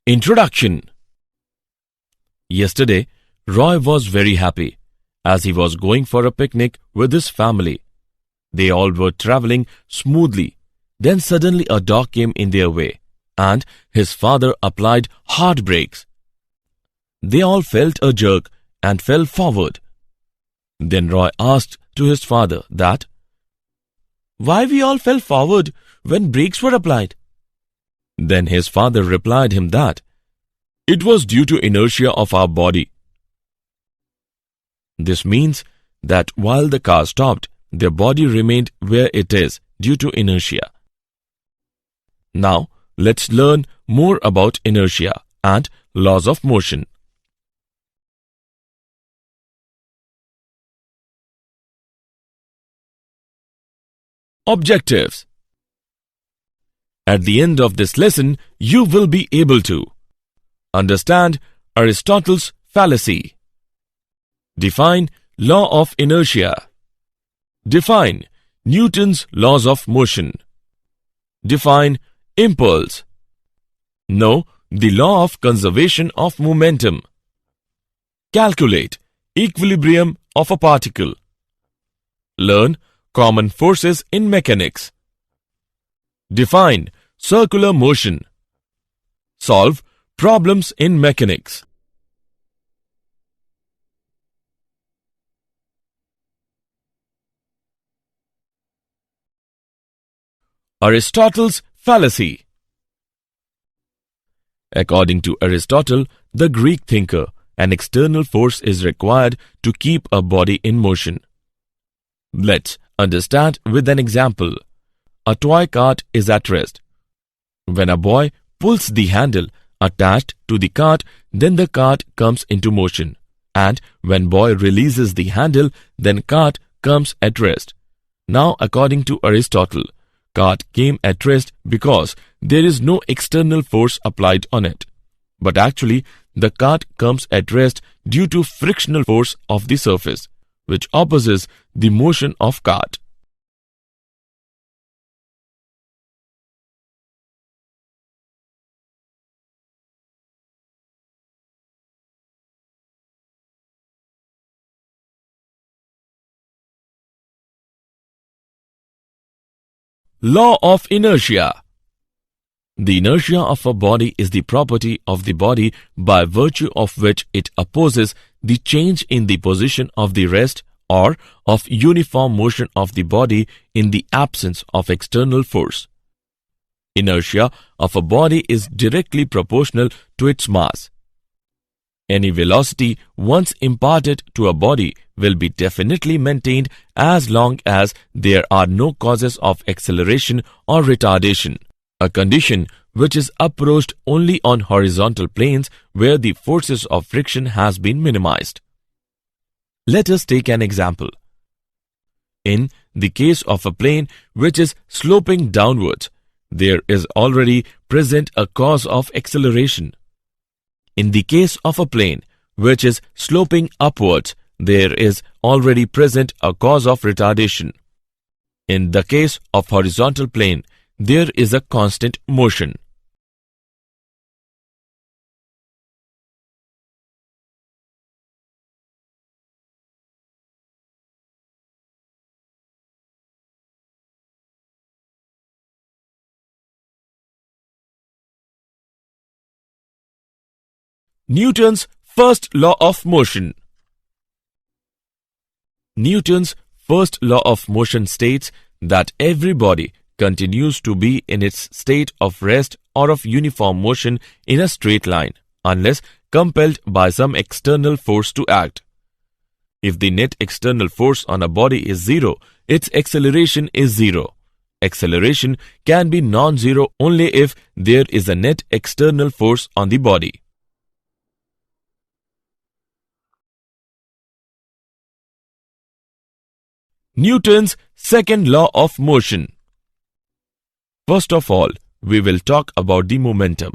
Introduction. Yesterday, Roy was very happy as he was going for a picnic with his family. They all were traveling smoothly. Then suddenly a dog came in their way and his father applied hard brakes. They all felt a jerk and fell forward. Then Roy asked to his father that, "Why we all fell forward when brakes were applied?" Then his father replied him that, "It was due to inertia of our body." This means that while the car stopped, their body remained where it is due to inertia. Now, let's learn more about inertia and laws of motion. Objectives. At the end of this lesson, you will be able to understand Aristotle's fallacy, define law of inertia, define Newton's laws of motion, define impulse, know the law of conservation of momentum, calculate equilibrium of a particle, learn common forces in mechanics, define circular motion, solve problems in mechanics. Aristotle's fallacy. According to Aristotle, the Greek thinker, an external force is required to keep a body in motion. Let's understand with an example. A toy cart is at rest. When a boy pulls the handle attached to the cart, then the cart comes into motion. And when boy releases the handle, then cart comes at rest. Now, according to Aristotle, cart came at rest because there is no external force applied on it. But actually, the cart comes at rest due to frictional force of the surface, which opposes the motion of cart. Law of inertia. The inertia of a body is the property of the body by virtue of which it opposes the change in the position of the rest or of uniform motion of the body in the absence of external force. Inertia of a body is directly proportional to its mass. Any velocity once imparted to a body will be definitely maintained as long as there are no causes of acceleration or retardation, a condition which is approached only on horizontal planes where the forces of friction has been minimized. Let us take an example. In the case of a plane which is sloping downwards, there is already present a cause of acceleration. In the case of a plane which is sloping upwards, there is already present a cause of retardation. In the case of horizontal plane, there is a constant motion. Newton's first law of motion. Newton's first law of motion states that every body continues to be in its state of rest or of uniform motion in a straight line, unless compelled by some external force to act. If the net external force on a body is zero, its acceleration is zero. Acceleration can be non-zero only if there is a net external force on the body. Newton's second law of motion. First of all, we will talk about the momentum.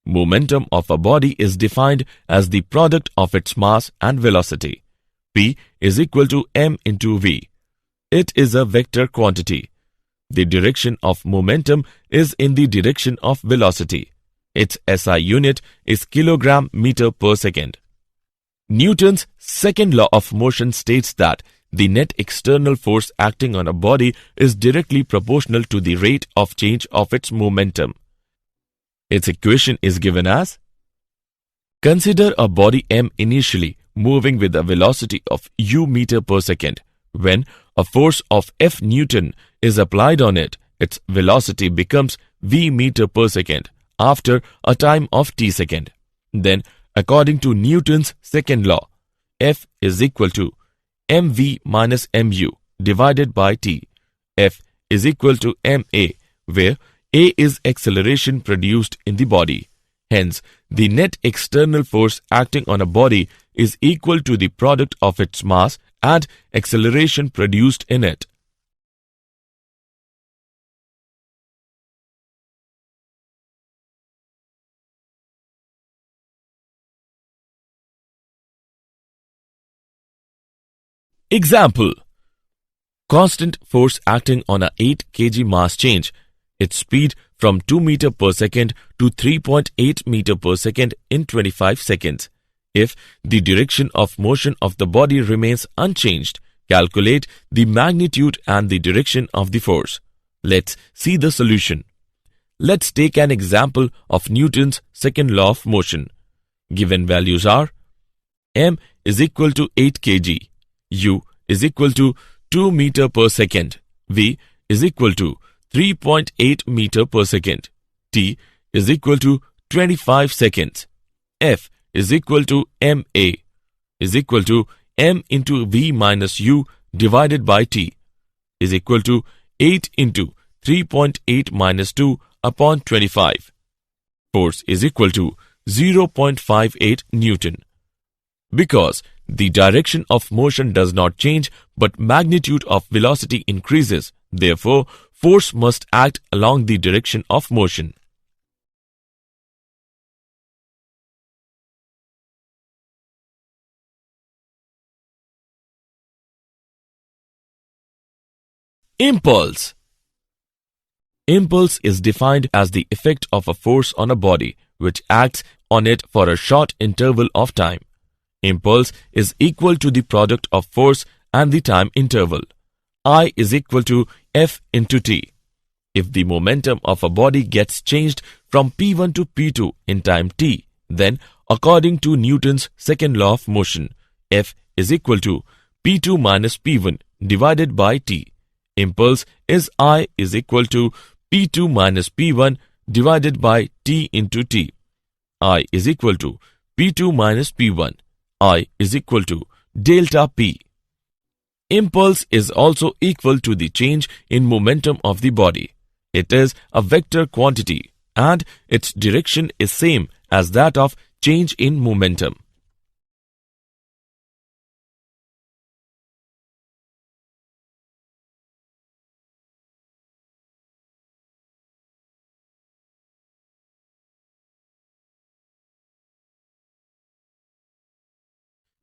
Momentum of a body is defined as the product of its mass and velocity. P is equal to m into v. It is a vector quantity. The direction of momentum is in the direction of velocity. Its SI unit is kilogram meter per second. Newton's second law of motion states that the net external force acting on a body is directly proportional to the rate of change of its momentum. Its equation is given as: consider a body M initially moving with a velocity of u meter per second. When a force of F Newton is applied on it, its velocity becomes v meter per second after a time of t second. Then, according to Newton's second law, F is equal to mv minus mu divided by t. F is equal to ma, where a is acceleration produced in the body. Hence, the net external force acting on a body is equal to the product of its mass and acceleration produced in it. Example: constant force acting on a 8 kg mass change its speed from 2 meter per second to 3.8 meter per second in 25 seconds. If the direction of motion of the body remains unchanged, calculate the magnitude and the direction of the force. Let's see the solution. Let's take an example of Newton's second law of motion. Given values are: m is equal to 8 kg, u is equal to 2 meter per second, v is equal to 3.8 meter per second, t is equal to 25 seconds, f is equal to ma is equal to m into v minus u divided by t is equal to 8 into 3.8 minus 2 upon 25. Force is equal to 0.58 Newton. Because the direction of motion does not change but magnitude of velocity increases, therefore force must act along the direction of motion. Impulse. Impulse is defined as the effect of a force on a body which acts on it for a short interval of time. Impulse is equal to the product of force and the time interval. I is equal to F into t. If the momentum of a body gets changed from P1 to P2 in time t, then according to Newton's second law of motion, F is equal to P2 minus P1 divided by t. Impulse is I is equal to P2 minus P1 divided by t into t. I is equal to P2 minus P1. I is equal to delta P. Impulse is also equal to the change in momentum of the body. It is a vector quantity and its direction is same as that of change in momentum.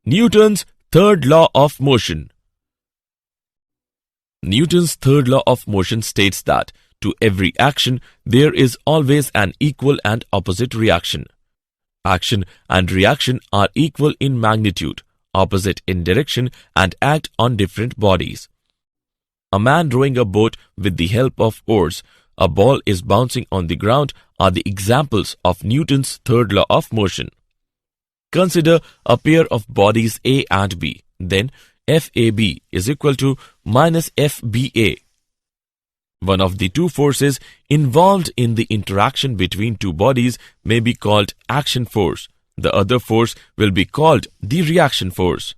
Newton's third law of motion. Newton's third law of motion states that to every action there is always an equal and opposite reaction. Action and reaction are equal in magnitude, opposite in direction, and act on different bodies. A man rowing a boat with the help of oars, a ball is bouncing on the ground are the examples of Newton's third law of motion. Consider a pair of bodies A and B. Then FAB is equal to minus FBA. One of the two forces involved in the interaction between two bodies may be called action force. The other force will be called the reaction force.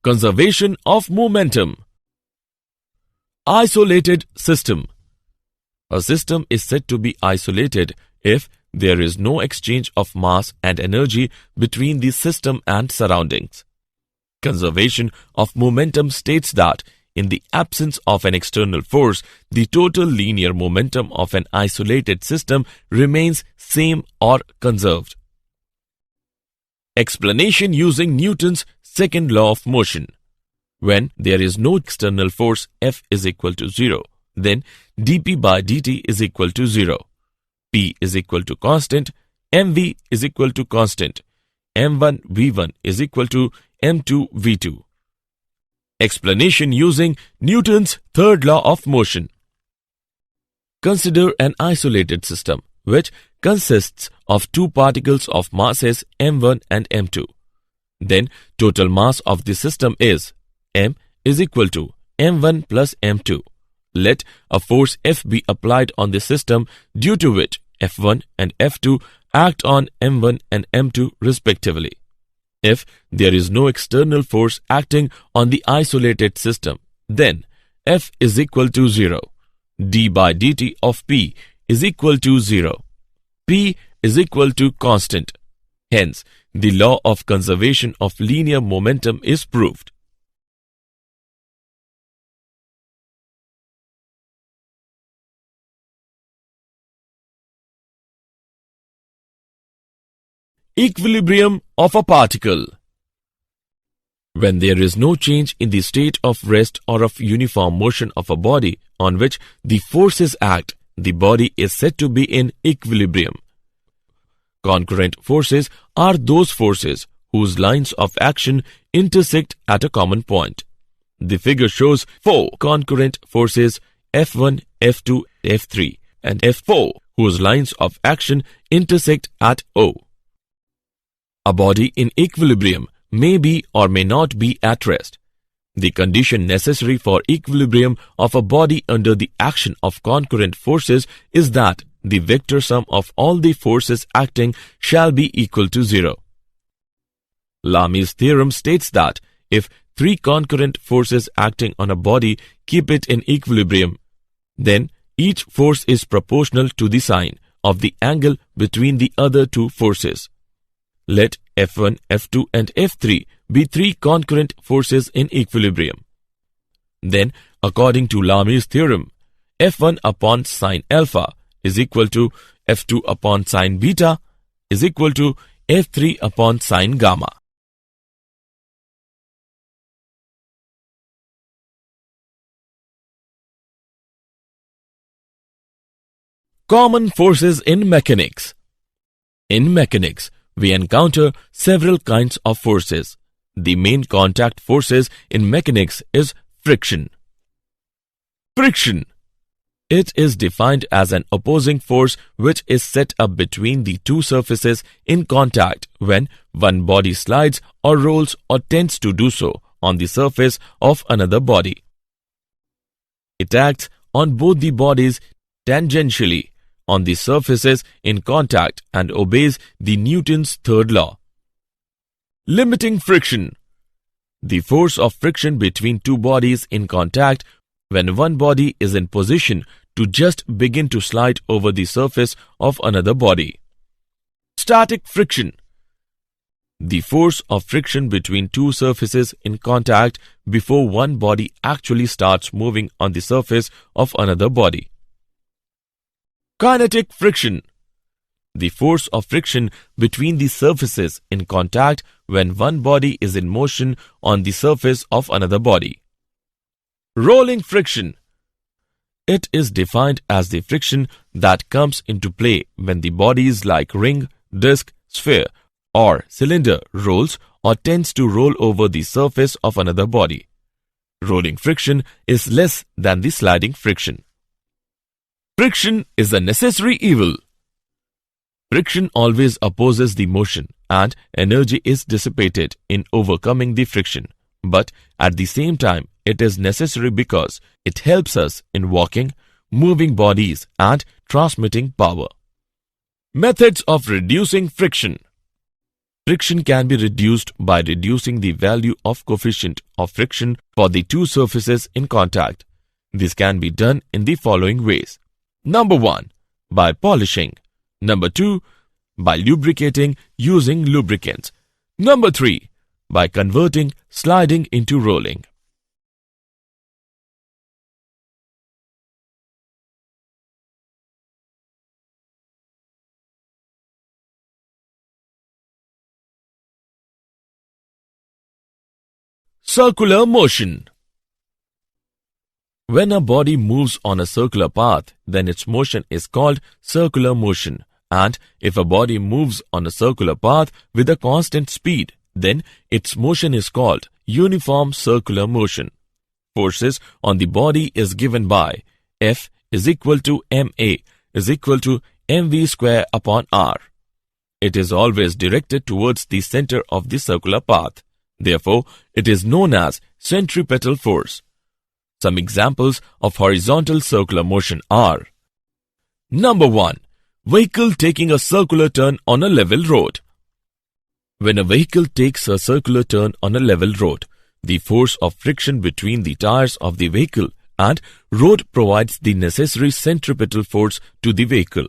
Conservation of momentum. Isolated system. A system is said to be isolated if there is no exchange of mass and energy between the system and surroundings. Conservation of momentum states that in the absence of an external force, the total linear momentum of an isolated system remains same or conserved. Explanation using Newton's second law of motion. When there is no external force F is equal to 0, then dP by dt is equal to 0. P is equal to constant, mv is equal to constant, m1 v1 is equal to m2 v2. Explanation using Newton's third law of motion. Consider an isolated system which consists of two particles of masses m1 and m2. Then total mass of the system is m is equal to m1 plus m2. Let a force F be applied on the system, due to which F1 and F2 act on m1 and m2 respectively. If there is no external force acting on the isolated system, then F is equal to 0. d by dt of P is equal to 0. P is equal to constant. Hence, the law of conservation of linear momentum is proved. Equilibrium of a particle. When there is no change in the state of rest or of uniform motion of a body on which the forces act, the body is said to be in equilibrium. Concurrent forces are those forces whose lines of action intersect at a common point. The figure shows four concurrent forces F1, F2, F3 and F4 whose lines of action intersect at O. A body in equilibrium may be or may not be at rest. The condition necessary for equilibrium of a body under the action of concurrent forces is that the vector sum of all the forces acting shall be equal to 0. Lamy's theorem states that if three concurrent forces acting on a body keep it in equilibrium, then each force is proportional to the sine of the angle between the other two forces. Let F1, F2 and F3 be three concurrent forces in equilibrium. Then, according to Lamy's theorem, F1 upon sine alpha is equal to F2 upon sine beta is equal to F3 upon sine gamma. Common forces in mechanics. In mechanics, we encounter several kinds of forces. The main contact forces in mechanics is friction. Friction. It is defined as an opposing force which is set up between the two surfaces in contact when one body slides or rolls or tends to do so on the surface of another body. It acts on both the bodies tangentially on the surfaces in contact and obeys the Newton's third law. Limiting friction. The force of friction between two bodies in contact when one body is in position to just begin to slide over the surface of another body. Static friction. The force of friction between two surfaces in contact before one body actually starts moving on the surface of another body. Kinetic friction. The force of friction between the surfaces in contact when one body is in motion on the surface of another body. Rolling friction. It is defined as the friction that comes into play when the bodies like ring, disc, sphere or cylinder rolls or tends to roll over the surface of another body. Rolling friction is less than the sliding friction. Friction is a necessary evil. Friction always opposes the motion and energy is dissipated in overcoming the friction. But at the same time, it is necessary because it helps us in walking, moving bodies and transmitting power. Methods of reducing friction. Friction can be reduced by reducing the value of coefficient of friction for the two surfaces in contact. This can be done in the following ways. Number 1. By polishing. Number 2. By lubricating using lubricants. Number 3. By converting sliding into rolling. Circular motion. When a body moves on a circular path, then its motion is called circular motion. And if a body moves on a circular path with a constant speed, then its motion is called uniform circular motion. Forces on the body is given by F is equal to ma is equal to mv square upon r. It is always directed towards the center of the circular path. Therefore, it is known as centripetal force. Some examples of horizontal circular motion are: Number 1. Vehicle taking a circular turn on a level road. When a vehicle takes a circular turn on a level road, the force of friction between the tires of the vehicle and road provides the necessary centripetal force to the vehicle.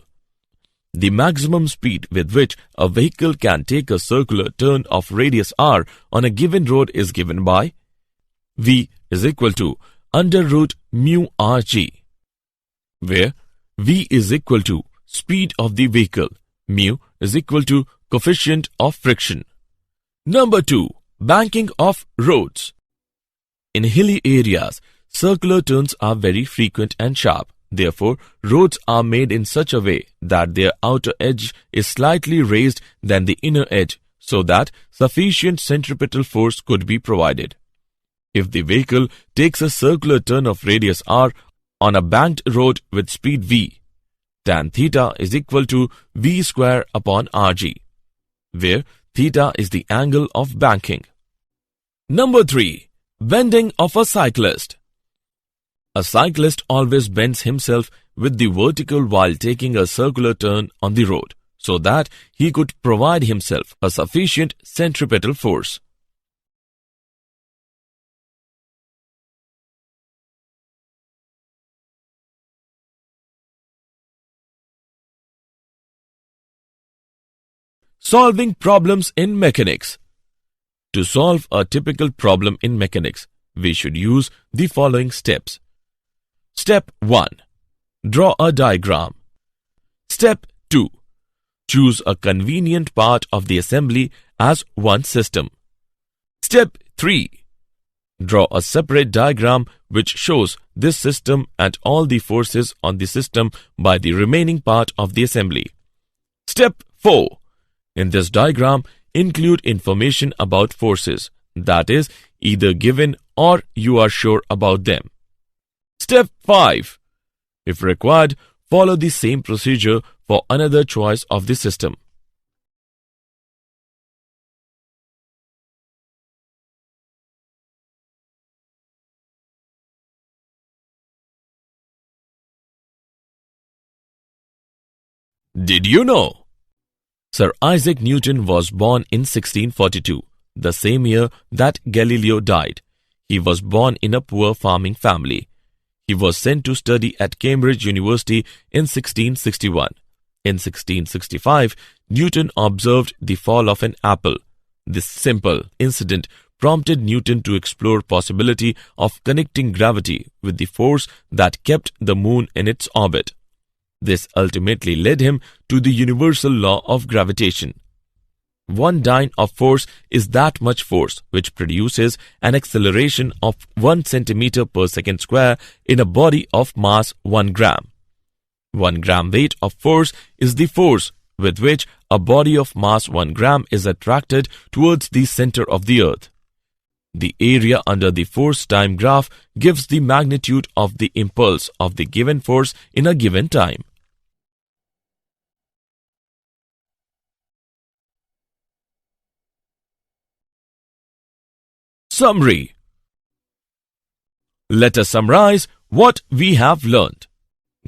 The maximum speed with which a vehicle can take a circular turn of radius r on a given road is given by V is equal to under root mu rg, where V is equal to speed of the vehicle, mu is equal to coefficient of friction. Number 2. Banking of roads. In hilly areas, circular turns are very frequent and sharp. Therefore, roads are made in such a way that their outer edge is slightly raised than the inner edge, so that sufficient centripetal force could be provided. If the vehicle takes a circular turn of radius r on a banked road with speed v, tan theta is equal to v square upon rg, where theta is the angle of banking. Number 3. Bending of a cyclist. A cyclist always bends himself with the vertical while taking a circular turn on the road, so that he could provide himself a sufficient centripetal force. Solving problems in mechanics. To solve a typical problem in mechanics, we should use the following steps. Step 1. Draw a diagram. Step 2. Choose a convenient part of the assembly as one system. Step 3. Draw a separate diagram which shows this system and all the forces on the system by the remaining part of the assembly. Step 4. In this diagram, include information about forces, that is, either given or you are sure about them. Step 5. If required, follow the same procedure for another choice of the system. Did you know? Sir Isaac Newton was born in 1642, the same year that Galileo died. He was born in a poor farming family. He was sent to study at Cambridge University in 1661. In 1665, Newton observed the fall of an apple. This simple incident prompted Newton to explore possibility of connecting gravity with the force that kept the moon in its orbit. This ultimately led him to the universal law of gravitation. 1 dyne of force is that much force which produces an acceleration of 1 centimeter per second square in a body of mass 1 gram. 1 gram weight of force is the force with which a body of mass 1 gram is attracted towards the center of the earth. The area under the force-time graph gives the magnitude of the impulse of the given force in a given time. Summary. Let us summarize what we have learned.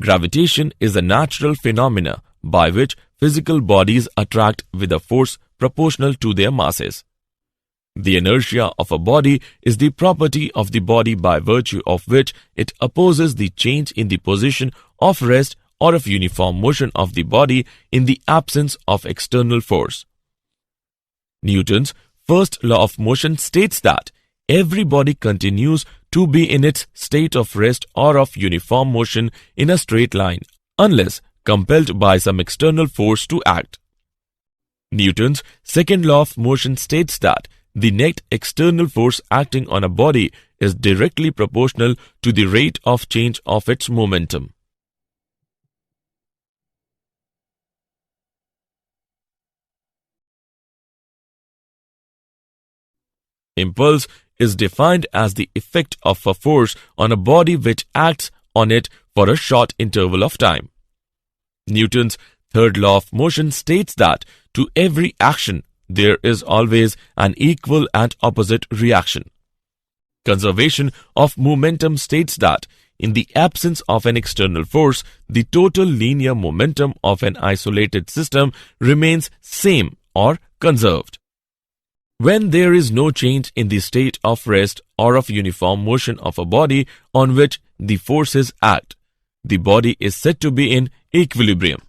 Gravitation is a natural phenomena by which physical bodies attract with a force proportional to their masses. The inertia of a body is the property of the body by virtue of which it opposes the change in the position of rest or of uniform motion of the body in the absence of external force. Newton's first law of motion states that every body continues to be in its state of rest or of uniform motion in a straight line unless compelled by some external force to act. Newton's second law of motion states that the net external force acting on a body is directly proportional to the rate of change of its momentum. Impulse is defined as the effect of a force on a body which acts on it for a short interval of time. Newton's third law of motion states that to every action there is always an equal and opposite reaction. Conservation of momentum states that in the absence of an external force, the total linear momentum of an isolated system remains same or conserved. When there is no change in the state of rest or of uniform motion of a body on which the forces act, the body is said to be in equilibrium.